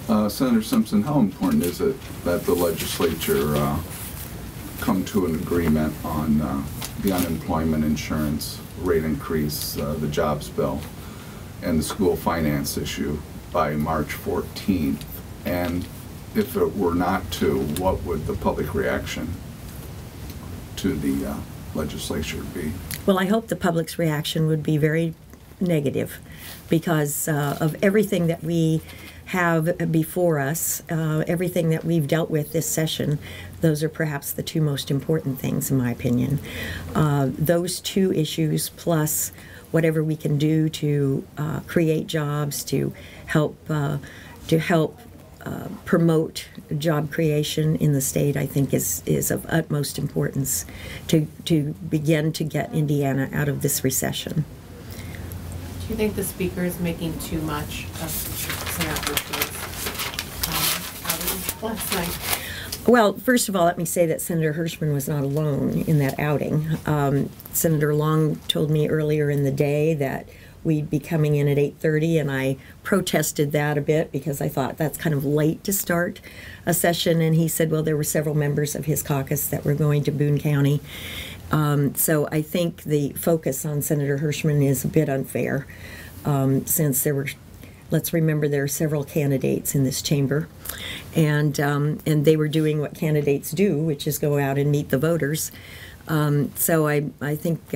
Senator Simpson, how important is it that the legislature come to an agreement on the unemployment insurance rate increase, the jobs bill, and the school finance issue by March 14th? And if it were not to, what would the public reaction to the legislature be? Well, I hope the public's reaction would be very negative because of everything that we have before us, everything that we've dealt with this session. Those are perhaps the two most important things, in my opinion. Those two issues, plus whatever we can do to create jobs, to help promote job creation in the state, I think is of utmost importance to begin to get Indiana out of this recession. Do you think the speaker is making too much of Senator outing last night? Well, first of all, let me say that Senator Hirschman was not alone in that outing. Senator Long told me earlier in the day that we'd be coming in at 8:30, and I protested that a bit because I thought that's kind of late to start a session. And he said, well, there were several members of his caucus that were going to Boone County. So I think the focus on Senator Hirschman is a bit unfair, since there were, let's remember, there are several candidates in this chamber, and they were doing what candidates do, which is go out and meet the voters. So I think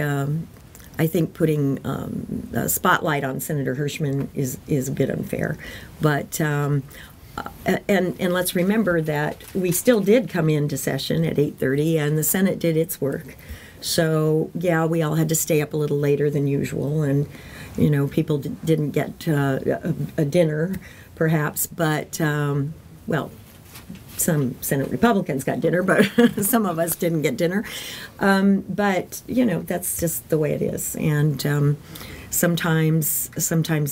putting a spotlight on Senator Hirschman is a bit unfair. But and let's remember that we still did come into session at 8:30, and the Senate did its work. So yeah, we all had to stay up a little later than usual, and you know, people didn't get a dinner, perhaps, but well, some Senate Republicans got dinner, but some of us didn't get dinner. But you know, that's just the way it is, and sometimes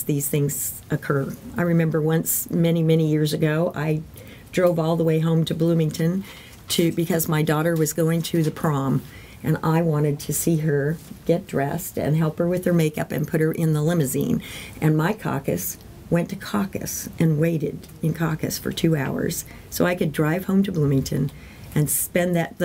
these things occur. I remember once, many years ago, I drove all the way home to Bloomington because my daughter was going to the prom, and I wanted to see her get dressed and help her with her makeup and put her in the limousine. And my caucus went to caucus and waited in caucus for 2 hours so I could drive home to Bloomington and spend that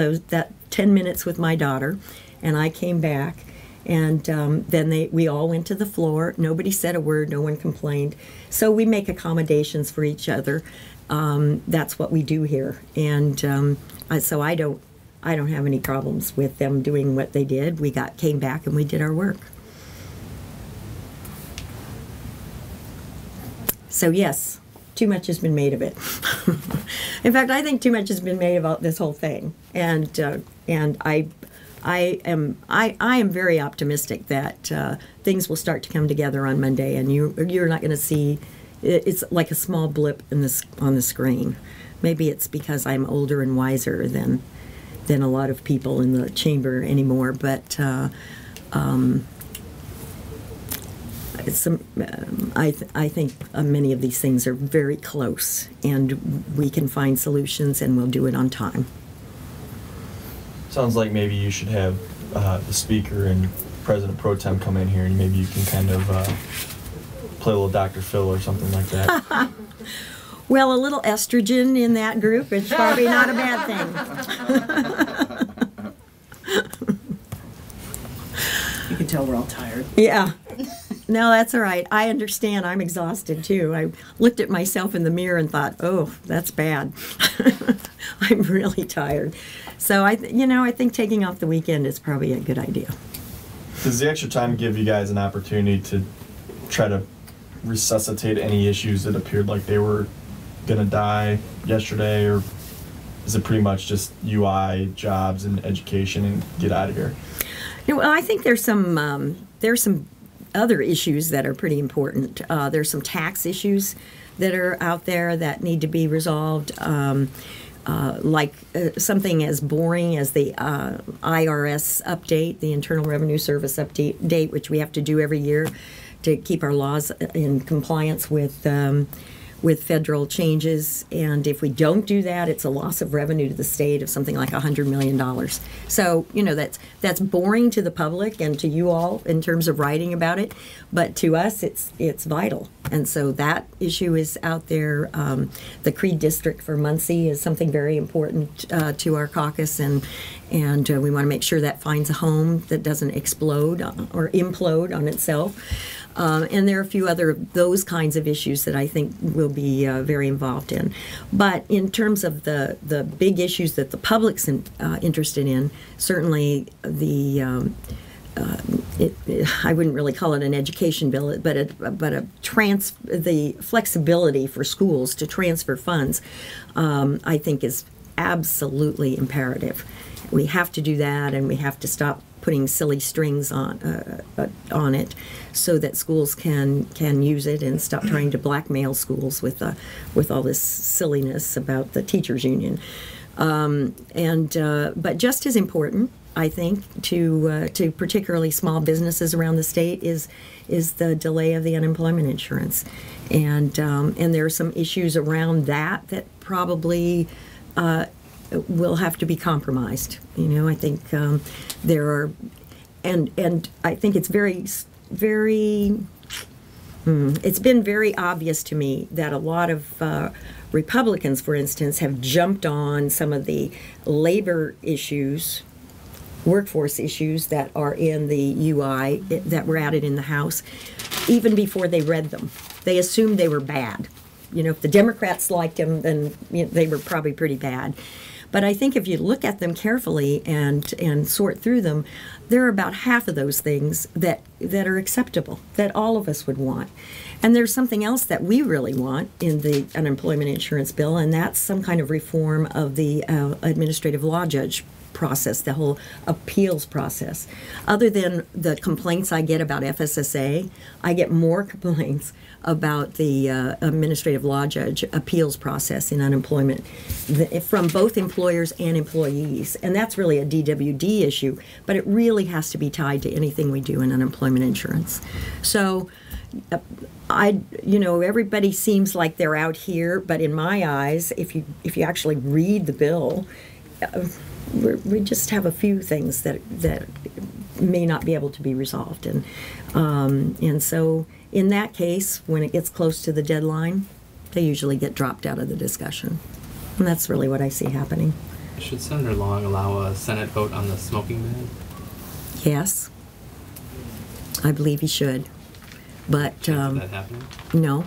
10 minutes with my daughter. And I came back, and then we all went to the floor. Nobody said a word. No one complained. So we make accommodations for each other. That's what we do here. And so I don't have any problems with them doing what they did. We came back and we did our work. So yes, too much has been made of it. In fact, I think too much has been made about this whole thing, and I am very optimistic that things will start to come together on Monday, and you're not going to see it's like a small blip on the screen. Maybe it's because I'm older and wiser than a lot of people in the chamber anymore, but I think many of these things are very close, and we can find solutions, and we'll do it on time. Sounds like maybe you should have the Speaker and President Pro Tem come in here, and maybe you can kind of play a little Dr. Phil or something like that. Well, a little estrogen in that group is probably not a bad thing. You can tell we're all tired. Yeah. No, that's all right. I understand. I'm exhausted, too. I looked at myself in the mirror and thought, oh, that's bad. I'm really tired. So, I think taking off the weekend is probably a good idea. Does the extra time give you guys an opportunity to try to resuscitate any issues that appeared like they were going to die yesterday, or is it pretty much just UI, jobs, and education, and get out of here? Well, I think there's some other issues that are pretty important. There's some tax issues that are out there that need to be resolved, like something as boring as the IRS update, the Internal Revenue Service update, which we have to do every year to keep our laws in compliance with with federal changes, and if we don't do that, it's a loss of revenue to the state of something like $100 million. So, that's boring to the public and to you all in terms of writing about it, but to us, it's vital. And so that issue is out there. The Creed District for Muncie is something very important to our caucus, and we want to make sure that finds a home that doesn't explode or implode on itself. And there are a few other of those kinds of issues that I think we'll be very involved in. But in terms of the big issues that the public's interested in, certainly the I wouldn't really call it an education bill, but the flexibility for schools to transfer funds, I think is absolutely imperative. We have to do that, and we have to stop putting silly strings on it, so that schools can use it and stop trying to blackmail schools with all this silliness about the teachers union. But just as important, I think, to particularly small businesses around the state is the delay of the unemployment insurance, and there are some issues around that probably will have to be compromised. I think there are, and I think it's it's been very obvious to me that a lot of Republicans, for instance, have jumped on some of the labor issues, workforce issues that are in the UI that were added in the House, even before they read them. They assumed they were bad. If the Democrats liked them, then they were probably pretty bad. But I think if you look at them carefully and sort through them, there are about half of those things that are acceptable, that all of us would want. And there's something else that we really want in the unemployment insurance bill, and that's some kind of reform of the administrative law judge process, the whole appeals process. Other than the complaints I get about FSSA, I get more complaints about the administrative law judge appeals process in unemployment from both employers and employees. And that's really a DWD issue, but it really has to be tied to anything we do in unemployment insurance. So everybody seems like they're out here, but in my eyes, if you actually read the bill, we just have a few things that may not be able to be resolved, and so in that case, when it gets close to the deadline, they usually get dropped out of the discussion, and that's really what I see happening. Should Senator Long allow a Senate vote on the smoking ban? Yes, I believe he should, but Is that happening? no.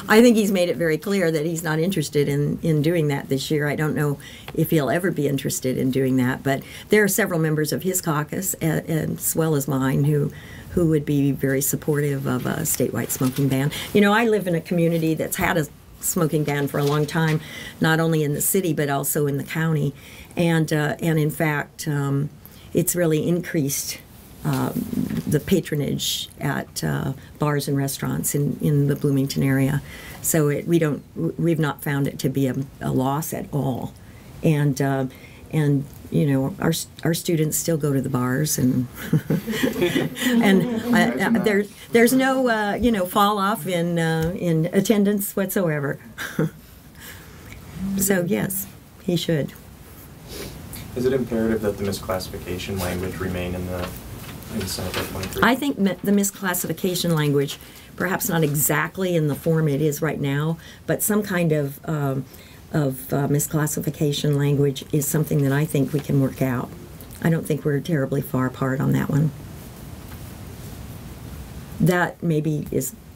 I think he's made it very clear that he's not interested in doing that this year. I don't know if he'll ever be interested in doing that, but there are several members of his caucus, as well as mine, who would be very supportive of a statewide smoking ban. I live in a community that's had a smoking ban for a long time, not only in the city but also in the county, and in fact, it's really increased the patronage at bars and restaurants in the Bloomington area. So we've not found it to be a loss at all, and our students still go to the bars, and and there's no fall off in attendance whatsoever. So yes, he should. Is it imperative that the misclassification language remain in Senate Bill 23? I think the misclassification language, perhaps not exactly in the form it is right now, but some kind of misclassification language is something that I think we can work out. I don't think we're terribly far apart on that one. That maybe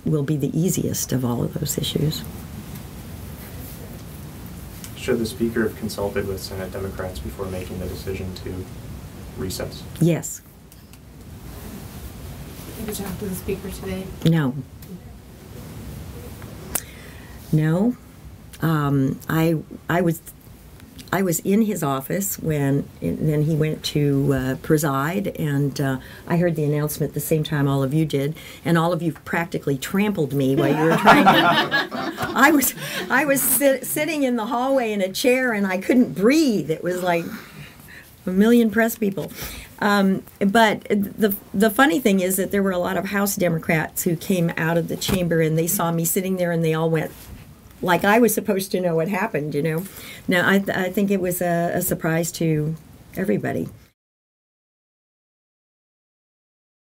will be the easiest of all of those issues. Should the Speaker have consulted with Senate Democrats before making the decision to recess? Yes. Did you talk to the speaker today? No. No. I was in his office when then he went to preside, and I heard the announcement the same time all of you did, and all of you practically trampled me while you were trying to. I was sitting in the hallway in a chair, and I couldn't breathe. It was like a million press people. But the funny thing is that there were a lot of House Democrats who came out of the chamber and they saw me sitting there and they all went, like I was supposed to know what happened, you know. Now, I think it was a surprise to everybody.